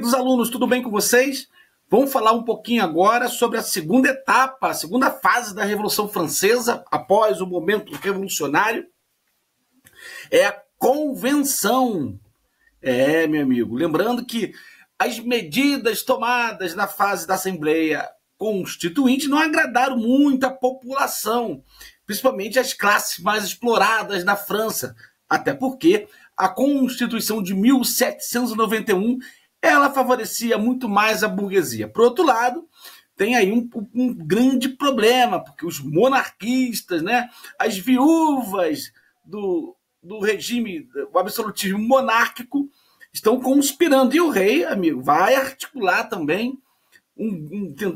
queridos alunos, tudo bem com vocês? Vamos falar um pouquinho agora sobre a segunda etapa, a segunda fase da Revolução Francesa, após o momento revolucionário, é a Convenção. Meu amigo, lembrando que as medidas tomadas na fase da Assembleia Constituinte não agradaram muito a população, principalmente as classes mais exploradas na França, até porque a Constituição de 1791 ela favorecia muito mais a burguesia. Por outro lado, tem aí um grande problema, porque os monarquistas, né, as viúvas do regime, o absolutismo monárquico, estão conspirando. E o rei, amigo, vai articular também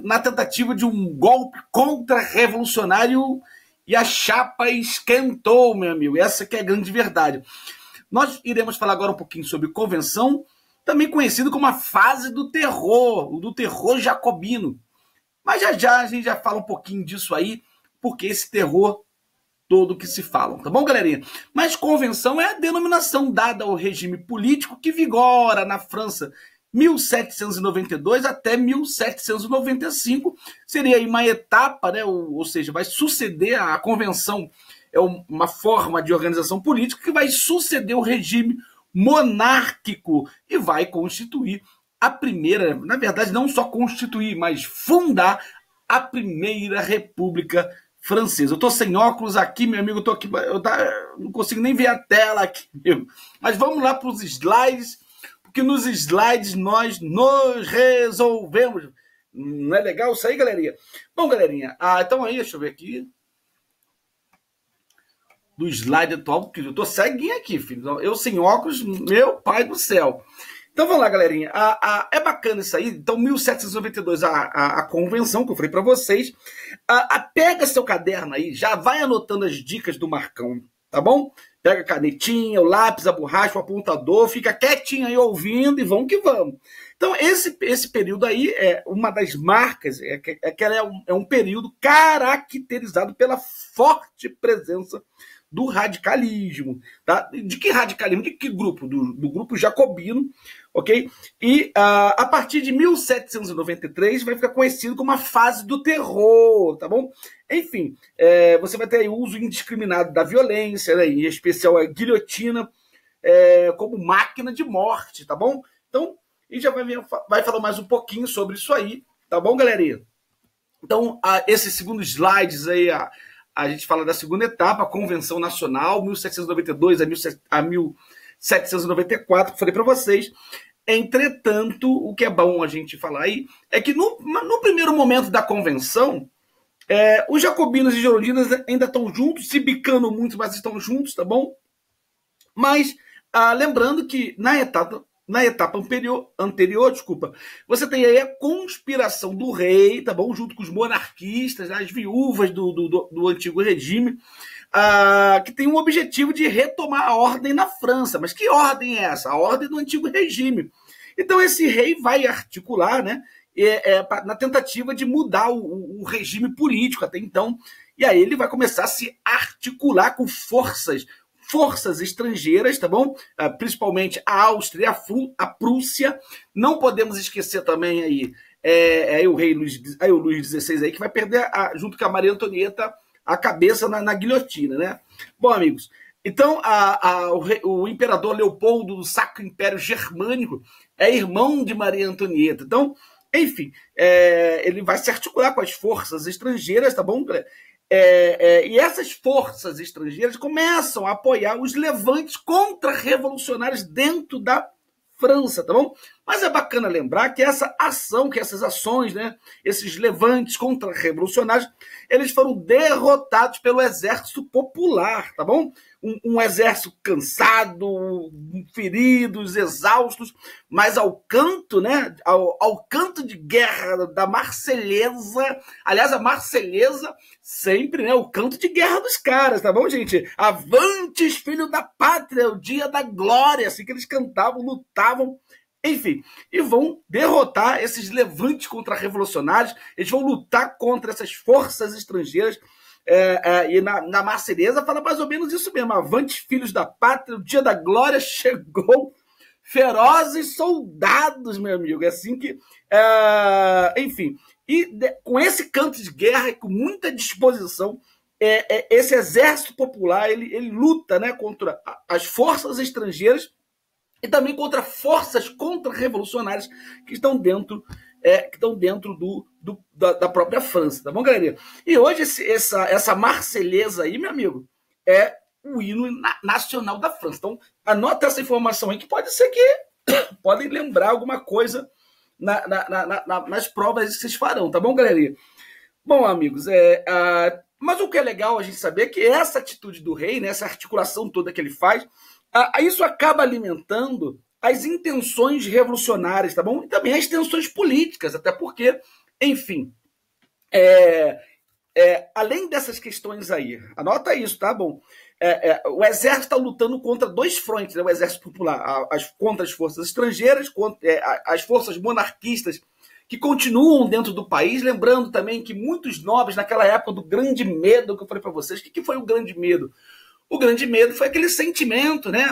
na tentativa de um golpe contra-revolucionário, e a chapa esquentou, meu amigo. Essa que é a grande verdade. Nós iremos falar agora um pouquinho sobre convenção, também conhecido como a fase do terror jacobino. Mas já a gente já fala um pouquinho disso aí, porque esse terror todo que se fala, tá bom, galerinha? Mas convenção é a denominação dada ao regime político que vigora na França 1792 até 1795, seria aí uma etapa, né? Ou seja, vai suceder a convenção, é uma forma de organização política que vai suceder o regime monárquico e vai constituir a primeira, na verdade, não só constituir, mas fundar a primeira República Francesa. Eu tô sem óculos aqui, meu amigo, eu tô aqui, não consigo nem ver a tela aqui, meu. Mas vamos lá para os slides, porque nos slides nós nos resolvemos. Não é legal isso aí, galerinha? Bom, galerinha, então aí, deixa eu ver aqui. Do slide atual, porque eu tô ceguinho aqui, filho. Eu sem óculos, meu pai do céu. Então vamos lá, galerinha. É bacana isso aí. Então, 1792, a convenção que eu falei para vocês. Pega seu caderno aí, já vai anotando as dicas do Marcão, tá bom? Pega a canetinha, o lápis, a borracha, o apontador, fica quietinho aí ouvindo e vamos que vamos. Então, esse período aí é uma das marcas, que ela é um período caracterizado pela forte presença do radicalismo, tá? De que radicalismo? De que grupo? Do grupo jacobino, ok? E a partir de 1793 vai ficar conhecido como a fase do terror, tá bom? Enfim, você vai ter aí o uso indiscriminado da violência, né? Em especial a guilhotina, como máquina de morte, tá bom? Então, a gente já vai falar mais um pouquinho sobre isso aí, tá bom, galerinha? Então, esses segundos slides aí, a gente fala da segunda etapa, a Convenção Nacional, 1792 a 1794, que falei para vocês. Entretanto, o que é bom a gente falar aí é que no primeiro momento da convenção, os jacobinos e girondinos ainda estão juntos, se bicando muito, mas estão juntos, tá bom? Mas lembrando que na etapa anterior, você tem aí a conspiração do rei, tá bom? Junto com os monarquistas, as viúvas do antigo regime, que tem um objetivo de retomar a ordem na França. Mas que ordem é essa? A ordem do antigo regime. Então esse rei vai articular, né, na tentativa de mudar o regime político até então, e aí ele vai começar a se articular com forças estrangeiras, tá bom? Principalmente a Áustria, a Prússia. Não podemos esquecer também aí o rei Luís XVI aí, que vai perder, junto com a Maria Antonieta, a cabeça na guilhotina, né? Bom, amigos, então o imperador Leopoldo do Sacro Império Germânico é irmão de Maria Antonieta. Então, enfim, ele vai se articular com as forças estrangeiras, tá bom? E essas forças estrangeiras começam a apoiar os levantes contra-revolucionários dentro da França, tá bom? Mas é bacana lembrar que essas ações, né, esses levantes contra-revolucionários, eles foram derrotados pelo exército popular, tá bom? Um exército cansado, feridos, exaustos, mas ao canto, né, ao canto de guerra da Marselhesa. Aliás, a Marselhesa sempre, né, o canto de guerra dos caras, tá bom, gente? Avantes, filho da pátria, o dia da glória, assim que eles cantavam, lutavam. Enfim, e vão derrotar esses levantes contra-revolucionários, eles vão lutar contra essas forças estrangeiras. E na Marselhesa fala mais ou menos isso mesmo: avante, filhos da pátria, o dia da glória chegou, ferozes soldados, meu amigo. É assim que... enfim, com esse canto de guerra, com muita disposição, esse exército popular, ele luta, né, contra as forças estrangeiras e também contra forças contra-revolucionárias que estão dentro da própria França, tá bom, galerinha? E hoje essa Marselhesa aí, meu amigo, é o hino nacional da França. Então, anota essa informação aí, que pode ser que podem lembrar alguma coisa nas provas que vocês farão, tá bom, galerinha? Bom, amigos, mas o que é legal a gente saber é que essa atitude do rei, né, essa articulação toda que ele faz, isso acaba alimentando as intenções revolucionárias, tá bom? E também as tensões políticas, até porque, enfim, além dessas questões aí, anota isso, tá bom? O exército está lutando contra dois frontes, né? O exército popular, contra as forças estrangeiras, as forças monarquistas que continuam dentro do país, lembrando também que muitos nobres, naquela época do grande medo, que eu falei para vocês, o que foi o grande medo? O grande medo foi aquele sentimento, né,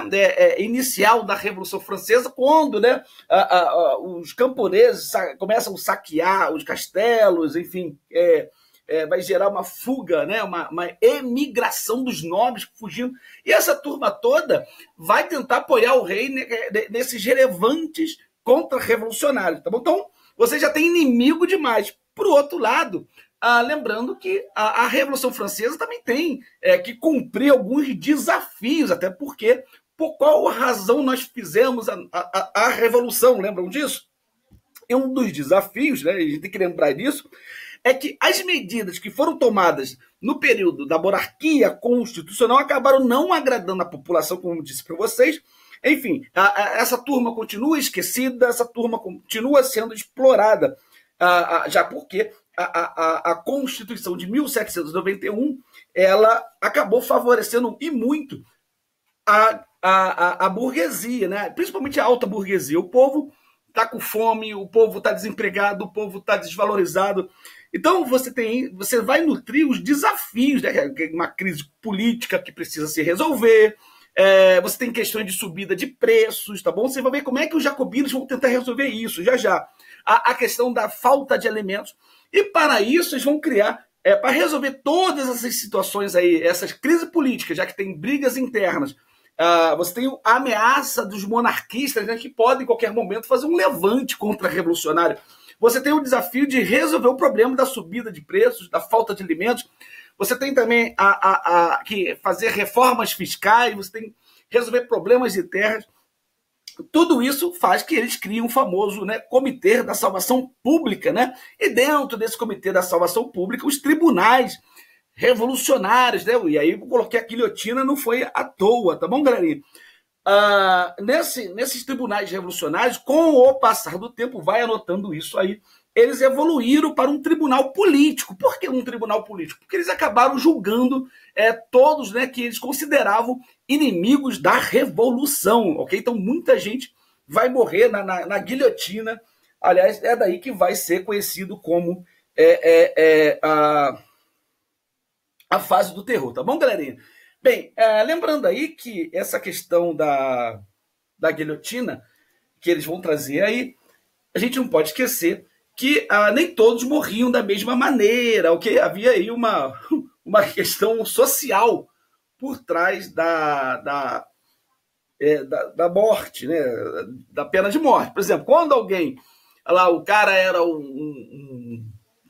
inicial da Revolução Francesa, quando, né, os camponeses começam a saquear os castelos, enfim, vai gerar uma fuga, né, uma emigração dos nobres fugindo. E essa turma toda vai tentar apoiar o rei nesses relevantes contra-revolucionários. Tá bom? Então, você já tem inimigo demais. Por outro lado, lembrando que a Revolução Francesa também tem que cumprir alguns desafios, até porque, por qual razão nós fizemos a Revolução, lembram disso? E um dos desafios, né, a gente tem que lembrar disso, é que as medidas que foram tomadas no período da monarquia constitucional acabaram não agradando a população, como eu disse para vocês. Enfim, essa turma continua esquecida, essa turma continua sendo explorada, já porque a Constituição de 1791 ela acabou favorecendo e muito a burguesia, né? Principalmente a alta burguesia. O povo está com fome, o povo está desempregado, o povo está desvalorizado. Então você vai nutrir os desafios, né? Uma crise política que precisa se resolver. Você tem questões de subida de preços, tá bom? Você vai ver como é que os jacobinos vão tentar resolver isso, já. A questão da falta de alimentos. E para isso, eles vão criar, para resolver todas essas situações aí, essas crises políticas, já que tem brigas internas, você tem a ameaça dos monarquistas, né, que podem, em qualquer momento, fazer um levante contra-revolucionário. Você tem o desafio de resolver o problema da subida de preços, da falta de alimentos. Você tem também que fazer reformas fiscais, você tem que resolver problemas de terras. Tudo isso faz que eles criem um famoso, né, Comitê da Salvação Pública, né? E dentro desse Comitê da Salvação Pública, os tribunais revolucionários, né? E aí eu coloquei a guilhotina, não foi à toa, tá bom, galerinha? Nesses tribunais revolucionários, com o passar do tempo, vai anotando isso aí, eles evoluíram para um tribunal político. Por que um tribunal político? Porque eles acabaram julgando todos, né, que eles consideravam inimigos da revolução, ok? Então muita gente vai morrer na guilhotina. Aliás, é daí que vai ser conhecido como a fase do terror, tá bom, galerinha? Bem, lembrando aí que essa questão da guilhotina que eles vão trazer aí, a gente não pode esquecer que nem todos morriam da mesma maneira, ok? Havia aí uma questão social por trás da morte, né? Da pena de morte. Por exemplo, quando alguém, lá, o cara era um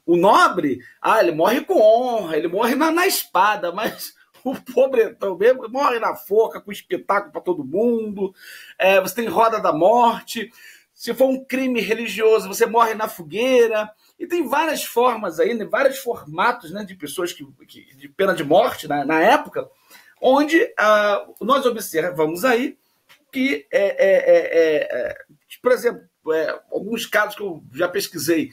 nobre, ele morre com honra, ele morre na espada, mas o pobretão mesmo morre na forca, com espetáculo para todo mundo. Você tem roda da morte. Se for um crime religioso, você morre na fogueira. E tem várias formas aí, né, vários formatos, né, de pessoas de pena de morte na época, onde nós observamos aí que, por exemplo, alguns casos que eu já pesquisei,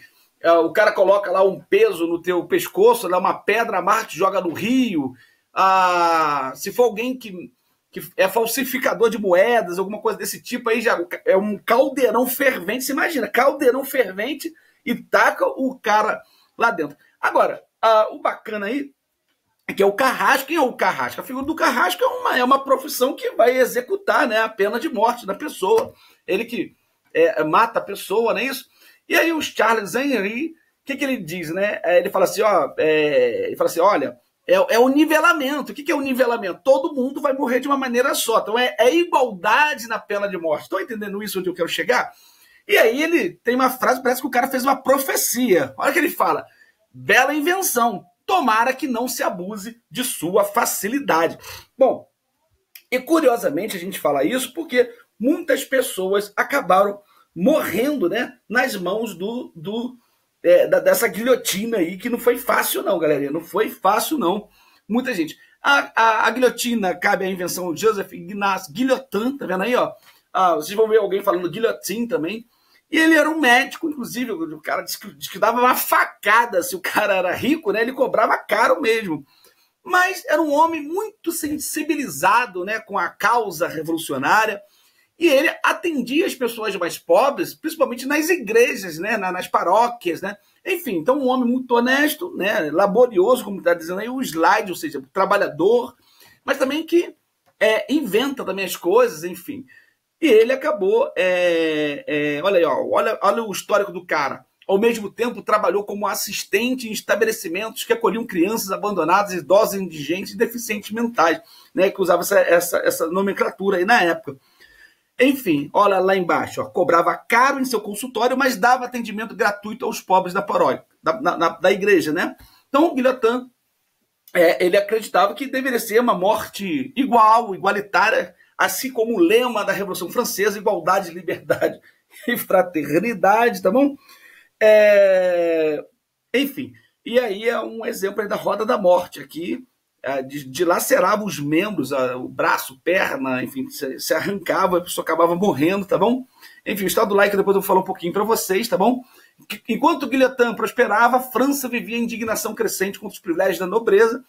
o cara coloca lá um peso no teu pescoço, lá uma pedra, Marte joga no rio. Se for alguém que é falsificador de moedas, alguma coisa desse tipo, aí já é um caldeirão fervente. Você imagina, caldeirão fervente e taca o cara lá dentro. Agora, o bacana aí que é o carrasco. Quem é o carrasco? A figura do carrasco é uma profissão que vai executar, né, a pena de morte da pessoa. Ele que mata a pessoa, não é isso? E aí o Charles Henry, o que ele diz, né? Ele fala assim, olha, é o nivelamento. O que é o nivelamento? Todo mundo vai morrer de uma maneira só. Então é igualdade na pena de morte. Estão entendendo isso onde eu quero chegar? E aí ele tem uma frase, parece que o cara fez uma profecia. Olha o que ele fala. Bela invenção. Tomara que não se abuse de sua facilidade. Bom, e curiosamente a gente fala isso porque muitas pessoas acabaram morrendo, né, nas mãos dessa guilhotina aí, que não foi fácil não, galerinha. Não foi fácil não. Muita gente. A guilhotina cabe à invenção de Joseph Ignace Guillotin, tá vendo aí, ó? Vocês vão ver alguém falando guilhotin também. E ele era um médico, inclusive, o cara diz que dava uma facada. Se o cara era rico, né, ele cobrava caro mesmo. Mas era um homem muito sensibilizado, né, com a causa revolucionária. E ele atendia as pessoas mais pobres, principalmente nas igrejas, né, nas paróquias, né? Enfim, então um homem muito honesto, né, laborioso, como está dizendo aí o slide, ou seja, trabalhador, mas também que inventa também as coisas, enfim. E ele acabou, olha aí, olha o histórico do cara. Ao mesmo tempo, trabalhou como assistente em estabelecimentos que acolhiam crianças abandonadas, idosos, indigentes e deficientes mentais, né, que usava essa nomenclatura aí na época. Enfim, olha lá embaixo, ó, cobrava caro em seu consultório, mas dava atendimento gratuito aos pobres da paróquia, da igreja, né? Então, o Guillotin, ele acreditava que deveria ser uma morte igualitária, assim como o lema da Revolução Francesa, igualdade, liberdade e fraternidade, tá bom? Enfim, e aí é um exemplo aí da roda da morte aqui, dilacerava os membros, o braço, perna, enfim, se arrancava, a pessoa acabava morrendo, tá bom? Enfim, o Estado laico depois eu vou falar um pouquinho para vocês, tá bom? Enquanto Guillotin prosperava, a França vivia indignação crescente contra os privilégios da nobreza.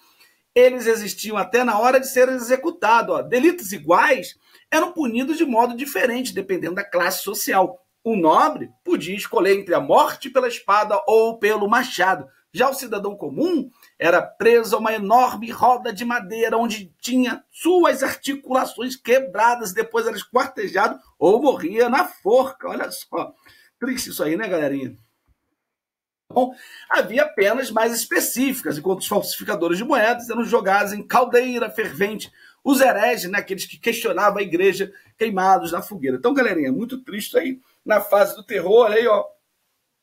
Eles existiam até na hora de serem executados. Delitos iguais eram punidos de modo diferente, dependendo da classe social. O nobre podia escolher entre a morte pela espada ou pelo machado. Já o cidadão comum era preso a uma enorme roda de madeira onde tinha suas articulações quebradas, depois era esquartejado ou morria na forca. Olha só, triste isso aí, né, galerinha? Bom, havia penas mais específicas, enquanto os falsificadores de moedas eram jogados em caldeira fervente, os hereges, né, aqueles que questionavam a igreja, queimados na fogueira. Então, galerinha, muito triste aí na fase do terror, olha aí, ó,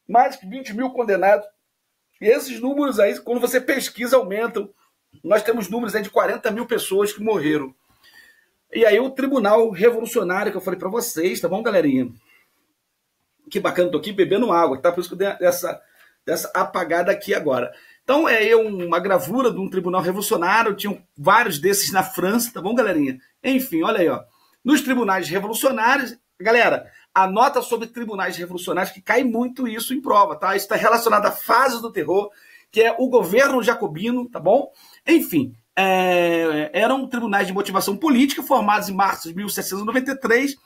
mais de 20 mil condenados. E esses números aí, quando você pesquisa, aumentam. Nós temos números aí de 40 mil pessoas que morreram. E aí o Tribunal Revolucionário, que eu falei para vocês, tá bom, galerinha? Que bacana, tô aqui bebendo água, tá? Por isso que eu dei dessa apagada aqui agora. Então, uma gravura de um Tribunal Revolucionário, tinham vários desses na França, tá bom, galerinha? Enfim, olha aí, ó. Nos tribunais revolucionários, galera, anota sobre tribunais revolucionários, que cai muito isso em prova, tá? Isso está relacionado à fase do terror, que é o governo jacobino, tá bom? Enfim, eram tribunais de motivação política formados em março de 1793.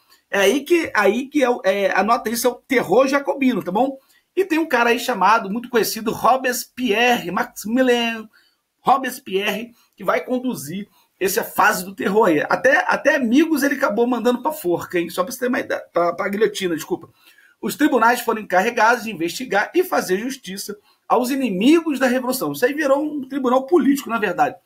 Anota isso, é o terror jacobino, tá bom? E tem um cara aí chamado, muito conhecido, Robespierre, Maximilien Robespierre, que vai conduzir essa fase do terror aí. Até amigos ele acabou mandando para forca, hein? Só para você ter uma ideia, para guilhotina, desculpa. Os tribunais foram encarregados de investigar e fazer justiça aos inimigos da Revolução. Isso aí virou um tribunal político, na verdade.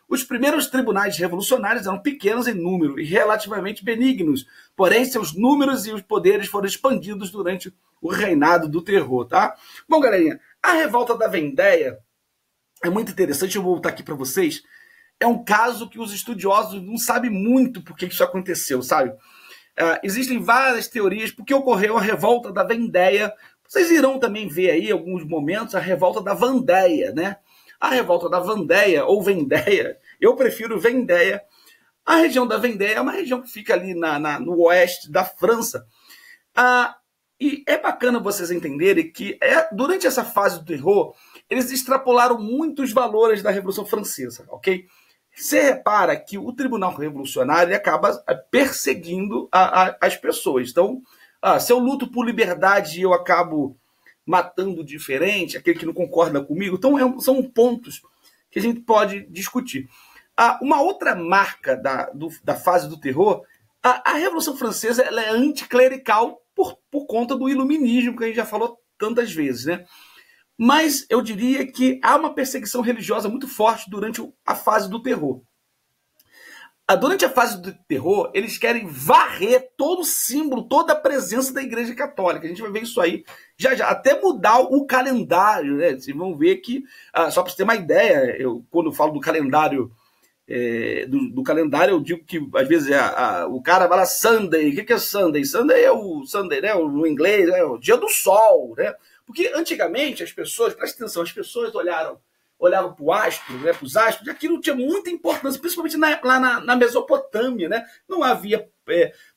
Os primeiros tribunais revolucionários eram pequenos em número e relativamente benignos, porém seus números e os poderes foram expandidos durante o reinado do terror, tá? Bom, galerinha, a revolta da Vendéia é muito interessante, eu vou voltar aqui para vocês. É um caso que os estudiosos não sabem muito por que isso aconteceu, sabe? Existem várias teorias por que ocorreu a revolta da Vendéia. Vocês irão também ver aí, em alguns momentos, a revolta da Vandéia, né? A revolta da Vandéia, ou Vendéia, eu prefiro Vendéia. A região da Vendéia é uma região que fica ali no oeste da França. E é bacana vocês entenderem que durante essa fase do terror, eles extrapolaram muitos valores da Revolução Francesa, ok? Você repara que o Tribunal Revolucionário acaba perseguindo as pessoas. Então, se eu luto por liberdade e eu acabo matando diferente, aquele que não concorda comigo, então são pontos que a gente pode discutir. Uma outra marca da fase do terror, a Revolução Francesa, ela é anticlerical por conta do iluminismo, que a gente já falou tantas vezes, né? Mas eu diria que há uma perseguição religiosa muito forte durante a fase do terror. Durante a fase do terror, eles querem varrer todo o símbolo, toda a presença da Igreja Católica. A gente vai ver isso aí já, até mudar o calendário, né? Vocês vão ver que, só para você ter uma ideia, quando eu falo do calendário, do calendário, eu digo que às vezes o cara vai lá Sunday. O que é Sunday? Sunday é o Sunday, né? No inglês, é o dia do sol, né? Porque antigamente as pessoas, presta atenção, as pessoas olhavam para o astro, né, para os astros, e aquilo tinha muita importância, principalmente lá na Mesopotâmia, né? Não havia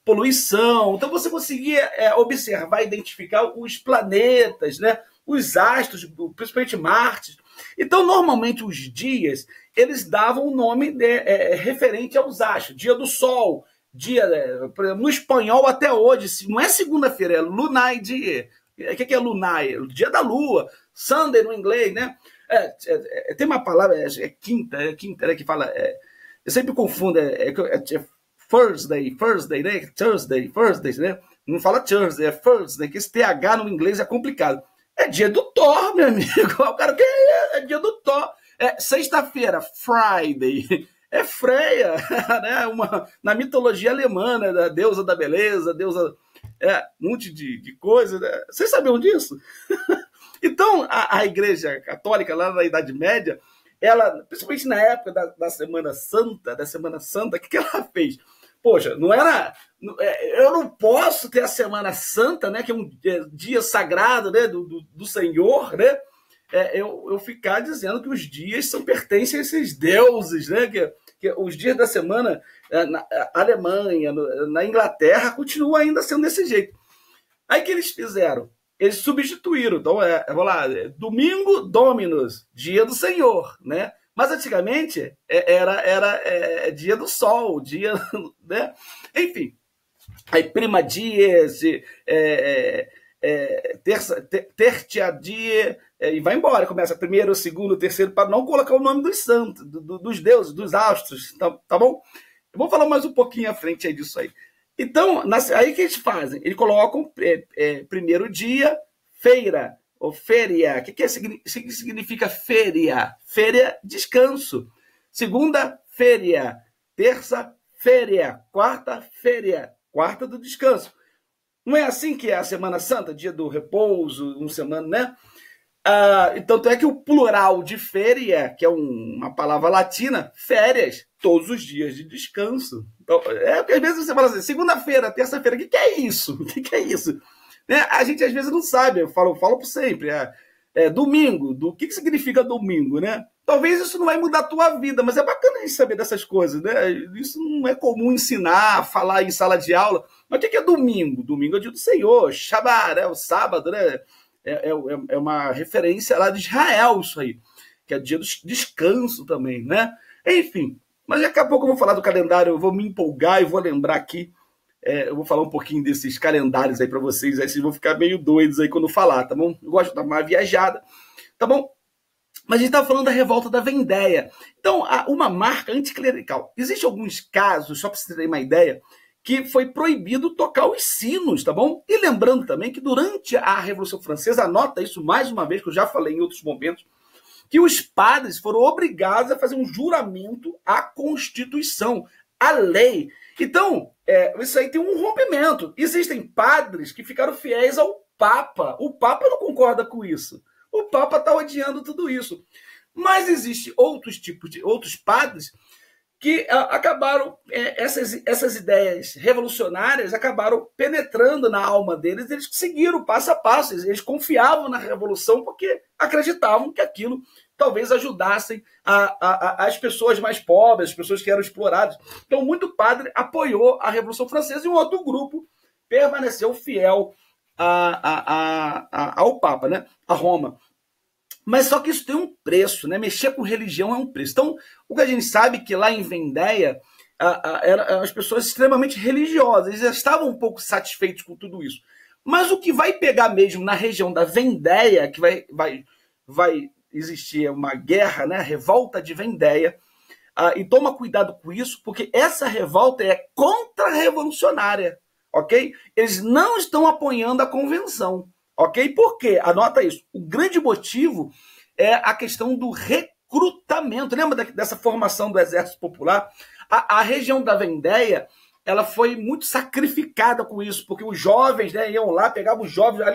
poluição, então você conseguia observar, identificar os planetas, né? Os astros, principalmente Marte. Então, normalmente, os dias, eles davam um nome referente aos astros. Dia do Sol, no espanhol até hoje, não é segunda-feira, é Lunar Dia. O que é Lunar? O dia da Lua. Sunday no inglês, né? Tem uma palavra, quinta, né, que fala... eu sempre confundo, Thursday, né? Thursday, né? Não fala Thursday, é Thursday, que esse TH no inglês é complicado. É dia do Thor, meu amigo. O cara que é dia do Thor. Sexta-feira, Friday. É Freia, né? Na mitologia alemã, né? Da deusa da beleza, deusa... um monte de coisa, né? Vocês sabiam disso? Então, a Igreja Católica, lá na Idade Média, ela, principalmente na época da Semana Santa, o que ela fez? Poxa, não era... Eu não posso ter a Semana Santa, né? Que é um dia sagrado, né? Do Senhor, né? Eu ficar dizendo que os dias pertencem a esses deuses, né? Que os dias da semana na Alemanha, na Inglaterra, continuam ainda sendo desse jeito. Aí que eles fizeram? Eles substituíram. Então, vou lá, domingo, Dominus, dia do Senhor, né? Mas antigamente era dia do sol, dia, né? Enfim. Aí prima dies, tertia dia, e vai embora, começa primeiro, segundo, terceiro, para não colocar o nome dos santos, dos deuses, dos astros, tá bom? Eu vou falar mais um pouquinho à frente aí disso aí. Então, aí que eles fazem? Eles colocam primeiro dia, feira, ou féria. O que significa féria? Féria, descanso. Segunda, féria. Terça, féria. Quarta, féria. Quarta do descanso. Não é assim que é a Semana Santa, dia do repouso, uma semana, né? Então, é que o plural de féria, que é uma palavra latina, férias, todos os dias de descanso. Então, porque às vezes você fala assim, segunda-feira, terça-feira, o que é isso? O que é isso? Né? A gente às vezes não sabe, eu falo por sempre, domingo, o que significa domingo, né? Talvez isso não vai mudar a tua vida, mas é bacana a gente saber dessas coisas, né? Isso não é comum ensinar, falar em sala de aula. Mas o que é domingo? Domingo é dia do Senhor, Shabbat, o sábado, né? É uma referência lá de Israel, isso aí, que é dia do descanso também, né? Enfim, mas daqui a pouco eu vou falar do calendário, eu vou me empolgar e vou lembrar aqui, eu vou falar um pouquinho desses calendários aí para vocês, aí vocês vão ficar meio doidos aí quando eu falar, tá bom? Eu gosto de dar uma viajada, tá bom? Mas a gente estava falando da revolta da Vendéia. Então, uma marca anticlerical. Existem alguns casos, só para vocês terem uma ideia, que foi proibido tocar os sinos, tá bom? E lembrando também que durante a Revolução Francesa, anota isso mais uma vez, que eu já falei em outros momentos, que os padres foram obrigados a fazer um juramento à Constituição, à lei. Então, isso aí tem um rompimento. Existem padres que ficaram fiéis ao Papa. O Papa não concorda com isso. O Papa está odiando tudo isso. Mas existem outros padres que acabaram, essas ideias revolucionárias acabaram penetrando na alma deles, eles seguiram passo a passo, eles confiavam na revolução porque acreditavam que aquilo talvez ajudassem as pessoas mais pobres, as pessoas que eram exploradas. Então, muito padre apoiou a Revolução Francesa e um outro grupo permaneceu fiel ao Papa, né? A Roma. Mas só que isso tem um preço, né? Mexer com religião é um preço. Então, o que a gente sabe é que lá em Vendéia, eram as pessoas extremamente religiosas, eles já estavam um pouco satisfeitos com tudo isso. Mas o que vai pegar mesmo na região da Vendéia, que vai existir uma guerra, né, revolta de Vendéia, e toma cuidado com isso, porque essa revolta é contra-revolucionária, ok? Eles não estão apoiando a convenção, ok? Por quê? Anota isso. O grande motivo é a questão do recrutamento. Lembra dessa formação do Exército Popular? A região da Vendéia, ela foi muito sacrificada com isso, porque os jovens, né, iam lá, pegavam os jovens,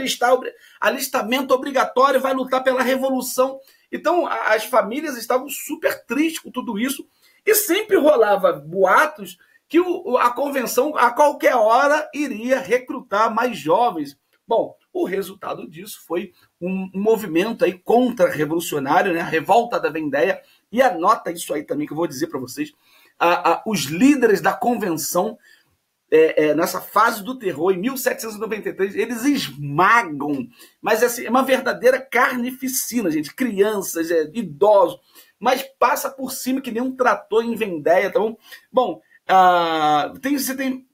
alistamento obrigatório, vai lutar pela revolução. Então, as famílias estavam super tristes com tudo isso, e sempre rolava boatos que a convenção, a qualquer hora, iria recrutar mais jovens. Bom, o resultado disso foi um movimento aí contra-revolucionário, né, a revolta da Vendéia, e anota isso aí também que eu vou dizer para vocês. Os líderes da convenção, nessa fase do terror, em 1793, eles esmagam, mas assim, é uma verdadeira carnificina, gente, crianças, idosos, mas passa por cima que nem um trator em Vendéia, tá bom? Bom,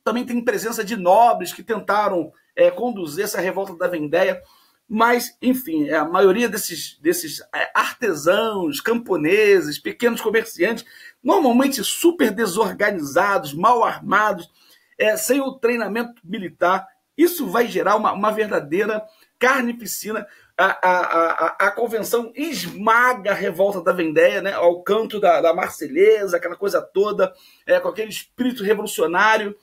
também tem presença de nobres que tentaram conduzir essa revolta da Vendéia, mas, enfim, a maioria desses artesãos, camponeses, pequenos comerciantes, normalmente super desorganizados, mal armados, sem o treinamento militar, isso vai gerar uma verdadeira carnificina. A convenção esmaga a revolta da Vendéia, né, ao canto da Marselhesa, aquela coisa toda, com aquele espírito revolucionário.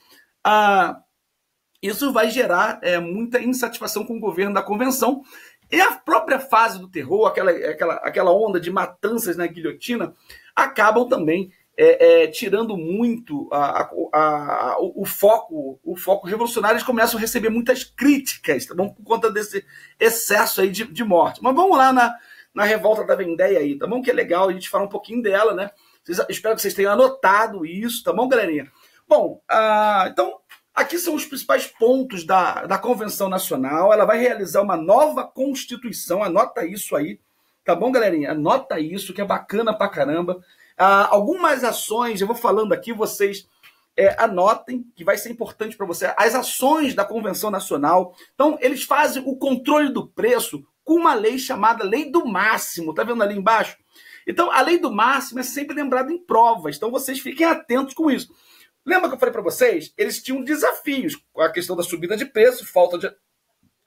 Isso vai gerar muita insatisfação com o governo da convenção. E a própria fase do terror, aquela onda de matanças na guilhotina, acabam também tirando muito o foco revolucionário. Eles começam a receber muitas críticas, tá bom? Por conta desse excesso aí de morte. Mas vamos lá na revolta da Vendéia aí, tá bom? Que é legal a gente falar um pouquinho dela, né? Espero que vocês tenham anotado isso, tá bom, galerinha? Bom, então, aqui são os principais pontos da Convenção Nacional. Ela vai realizar uma nova Constituição, anota isso aí, tá bom, galerinha? Anota isso, que é bacana pra caramba. Algumas ações, eu vou falando aqui, vocês anotem, que vai ser importante para você. As ações da Convenção Nacional, então, eles fazem o controle do preço com uma lei chamada Lei do Máximo, tá vendo ali embaixo? Então, a Lei do Máximo é sempre lembrada em provas, então vocês fiquem atentos com isso. Lembra que eu falei para vocês? Eles tinham desafios com a questão da subida de preço, falta de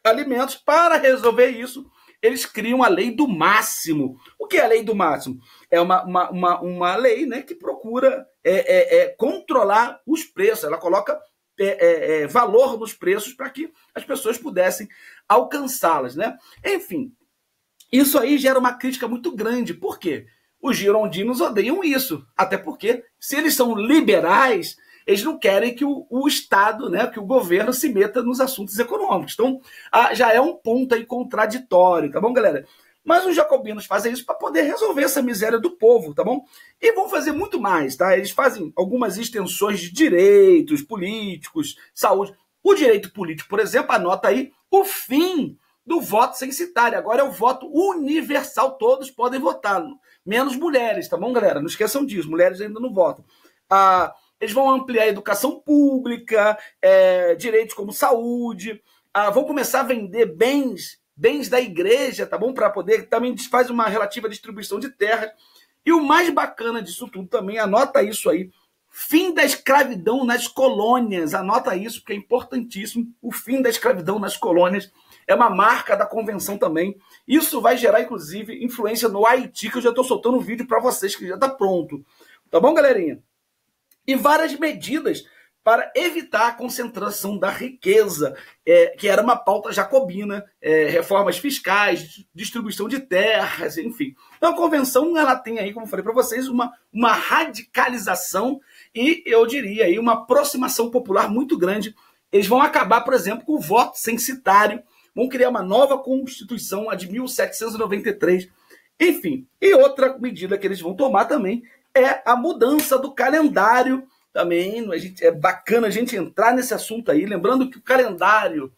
alimentos. Para resolver isso, eles criam a Lei do Máximo. O que é a Lei do Máximo? É uma lei, né, que procura controlar os preços. Ela coloca valor nos preços para que as pessoas pudessem alcançá-las, né? Enfim, isso aí gera uma crítica muito grande. Por quê? Os girondinos odeiam isso. Até porque, se eles são liberais, eles não querem que o Estado, né, que o governo se meta nos assuntos econômicos. Então, já é um ponto aí contraditório, tá bom, galera? Mas os jacobinos fazem isso para poder resolver essa miséria do povo, tá bom? E vão fazer muito mais, tá? Eles fazem algumas extensões de direitos políticos, saúde. O direito político, por exemplo, anota aí o fim do voto censitário. Agora é o voto universal, todos podem votar, menos mulheres, tá bom, galera? Não esqueçam disso, mulheres ainda não votam. Eles vão ampliar a educação pública, direitos como saúde, vão começar a vender bens da igreja, tá bom? Para poder, também faz uma relativa distribuição de terras. E o mais bacana disso tudo também, anota isso aí, fim da escravidão nas colônias, anota isso, porque é importantíssimo, o fim da escravidão nas colônias é uma marca da convenção também. Isso vai gerar, inclusive, influência no Haiti, que eu já estou soltando um vídeo para vocês, que já está pronto. Tá bom, galerinha? E várias medidas para evitar a concentração da riqueza, que era uma pauta jacobina, reformas fiscais, distribuição de terras, enfim. Então a convenção ela tem aí, como eu falei para vocês, uma radicalização e, eu diria, aí, uma aproximação popular muito grande. Eles vão acabar, por exemplo, com o voto censitário, vão criar uma nova Constituição, a de 1793. Enfim, e outra medida que eles vão tomar também é a mudança do calendário. Também é bacana a gente entrar nesse assunto aí, lembrando que o calendário